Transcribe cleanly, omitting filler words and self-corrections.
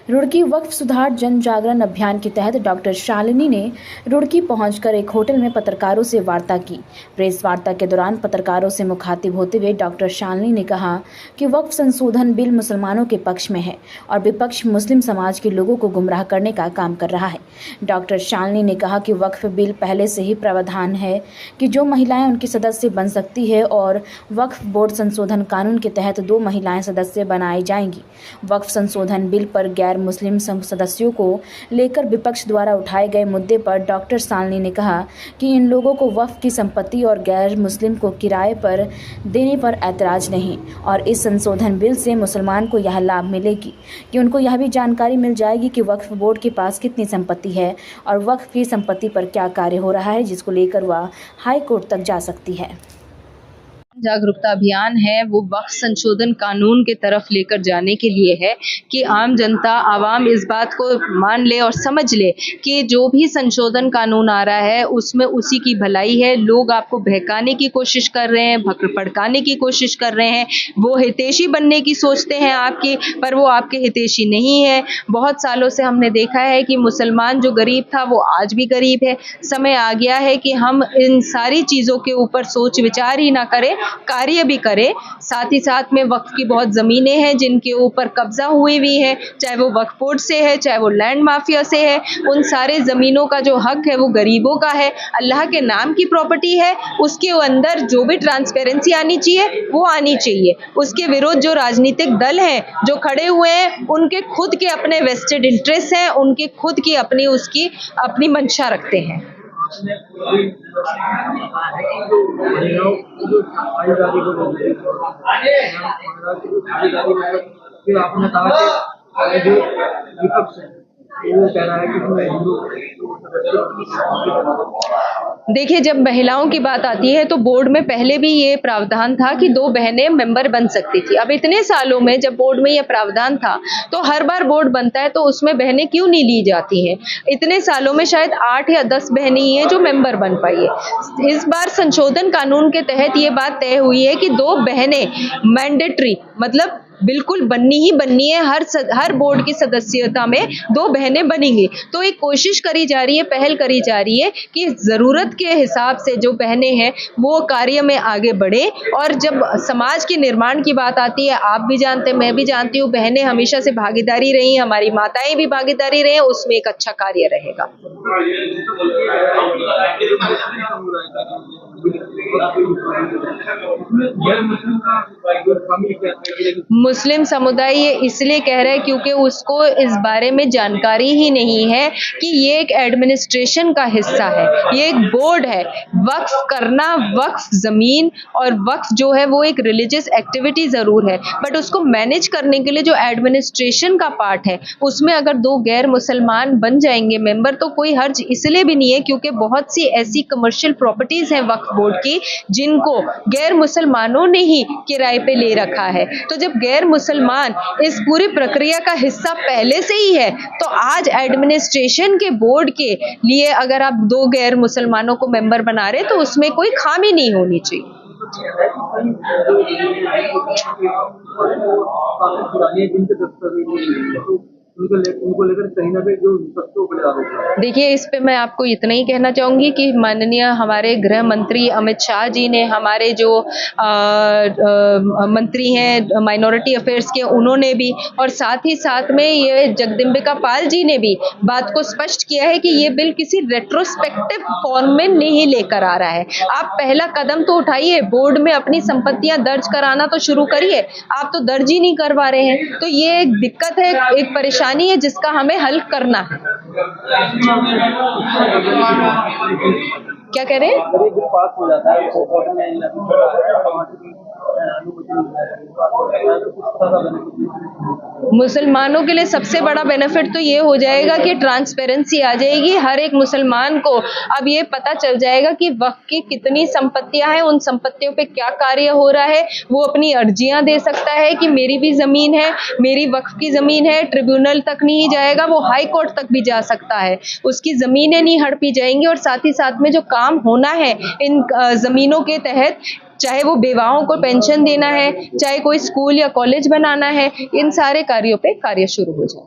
रुड़की वक्फ सुधार जन जागरण अभियान के तहत डॉक्टर शालिनी ने रुड़की पहुंचकर एक होटल में पत्रकारों से वार्ता की। प्रेस वार्ता के दौरान पत्रकारों से मुखातिब होते हुए डॉक्टर शालिनी ने कहा कि वक्फ संशोधन बिल मुसलमानों के पक्ष में है और विपक्ष मुस्लिम समाज के लोगों को गुमराह करने का काम कर रहा है। डॉक्टर शालिनी ने कहा कि वक्फ बिल पहले से ही प्रावधान है कि जो महिलाएं उनकी सदस्य बन सकती है और वक्फ बोर्ड संशोधन कानून के तहत 2 महिलाएं सदस्य बनाई जाएंगी। वक्फ संशोधन बिल पर गैर मुस्लिम सदस्यों को लेकर विपक्ष द्वारा उठाए गए मुद्दे पर डॉक्टर शालिनी ने कहा कि इन लोगों को वक्फ की संपत्ति और गैर मुस्लिम को किराए पर देने पर ऐतराज नहीं और इस संशोधन बिल से मुसलमान को यह लाभ मिलेगी कि उनको यह भी जानकारी मिल जाएगी कि वक्फ बोर्ड के पास कितनी संपत्ति है और वक्फ की संपत्ति पर क्या कार्य हो रहा है, जिसको लेकर वह हाई कोर्ट तक जा सकती है। जागरूकता अभियान है वो वक्फ संशोधन कानून के तरफ लेकर जाने के लिए है कि आम जनता आवाम इस बात को मान ले और समझ ले कि जो भी संशोधन कानून आ रहा है उसमें उसी की भलाई है। लोग आपको बहकाने की कोशिश कर रहे हैं, भड़काने की कोशिश कर रहे हैं, वो हितैषी बनने की सोचते हैं आपकी, पर वो आपके हितैषी नहीं है। बहुत सालों से हमने देखा है कि मुसलमान जो गरीब था वो आज भी गरीब है। समय आ गया है कि हम इन सारी चीज़ों के ऊपर सोच विचार ही ना करें, कार्य भी करें। साथ ही साथ में वक्फ की बहुत ज़मीनें हैं जिनके ऊपर कब्जा हुई हुई है, चाहे वो वक्फ बोर्ड से है, चाहे वो लैंड माफिया से है। उन सारे ज़मीनों का जो हक है वो गरीबों का है, अल्लाह के नाम की प्रॉपर्टी है। उसके अंदर जो भी ट्रांसपेरेंसी आनी चाहिए वो आनी चाहिए। उसके विरोध जो राजनीतिक दल हैं जो खड़े हुए हैं उनके खुद के अपने वेस्टेड इंटरेस्ट हैं, उनके खुद की अपनी मंशा रखते हैं। आपने कहा कि जो विपक्ष है वो कह रहा है कि देखिए, जब महिलाओं की बात आती है तो बोर्ड में पहले भी ये प्रावधान था कि 2 बहनें मेंबर बन सकती थी। अब इतने सालों में जब बोर्ड में ये प्रावधान था तो हर बार बोर्ड बनता है तो उसमें बहनें क्यों नहीं ली जाती हैं? इतने सालों में शायद 8 या 10 बहनें ही हैं जो मेंबर बन पाई है। इस बार संशोधन कानून के तहत ये बात तय हुई है कि 2 बहनें मैंडेटरी, मतलब बिल्कुल बननी ही बननी है। हर बोर्ड की सदस्यता में 2 बहनें बनेंगी। तो एक कोशिश करी जा रही है, पहल करी जा रही है कि ज़रूरत के हिसाब से जो बहनें हैं वो कार्य में आगे बढ़े। और जब समाज के निर्माण की बात आती है, आप भी जानते हैं, मैं भी जानती हूँ, बहनें हमेशा से भागीदारी रही, हमारी माताएं भी भागीदारी रही, उसमें एक अच्छा कार्य रहेगा। मुस्लिम समुदाय ये इसलिए कह रहा है क्योंकि उसको इस बारे में जानकारी ही नहीं है कि ये एक एडमिनिस्ट्रेशन का हिस्सा है, ये एक बोर्ड है। वक्फ करना, वक्फ ज़मीन और वक्फ जो है वो एक रिलीजियस एक्टिविटी ज़रूर है, बट उसको मैनेज करने के लिए जो एडमिनिस्ट्रेशन का पार्ट है उसमें अगर 2 गैर मुसलमान बन जाएंगे मेंबर तो कोई हर्ज इसलिए भी नहीं है क्योंकि बहुत सी ऐसी कमर्शियल प्रॉपर्टीज़ हैं वक्फ बोर्ड की जिनको गैर मुसलमानों ने ही किराए पे ले रखा है। तो जब गैर मुसलमान इस पूरी प्रक्रिया का हिस्सा पहले से ही है तो आज एडमिनिस्ट्रेशन के बोर्ड के लिए अगर आप 2 गैर मुसलमानों को मेंबर बना रहे तो उसमें कोई खामी नहीं होनी चाहिए। उनको लेकर कहीं ना कहीं जो देखिए, इस पे मैं आपको इतना ही कहना चाहूँगी कि माननीय हमारे गृह मंत्री अमित शाह जी ने, हमारे जो मंत्री हैं माइनॉरिटी अफेयर्स के, उन्होंने भी, और साथ ही साथ में ये जगदम्बिका पाल जी ने भी बात को स्पष्ट किया है कि ये बिल किसी रेट्रोस्पेक्टिव फॉर्म में नहीं लेकर आ रहा है। आप पहला कदम तो उठाइए, बोर्ड में अपनी संपत्तियां दर्ज कराना तो शुरू करिए, आप तो दर्ज ही नहीं करवा रहे हैं। तो ये एक दिक्कत है, एक परेशानी है जिसका हमें हल करना है। क्या कह रहे हैं? पास हो जाता है मुसलमानों के लिए सबसे बड़ा बेनिफिट तो ये हो जाएगा कि ट्रांसपेरेंसी आ जाएगी। हर एक मुसलमान को अब ये पता चल जाएगा कि वक्फ की कितनी संपत्तियां हैं, उन संपत्तियों पे क्या कार्य हो रहा है। वो अपनी अर्जियां दे सकता है कि मेरी भी ज़मीन है, मेरी वक्फ की ज़मीन है। ट्रिब्यूनल तक नहीं जाएगा, वो हाई कोर्ट तक भी जा सकता है। उसकी ज़मीनें नहीं हड़पी जाएंगी और साथ ही साथ में जो काम होना है इन ज़मीनों के तहत चाहे वो बेवाओं को पेंशन देना है, चाहे कोई स्कूल या कॉलेज बनाना है, इन सारे कार्यों पे कार्य शुरू हो जाए।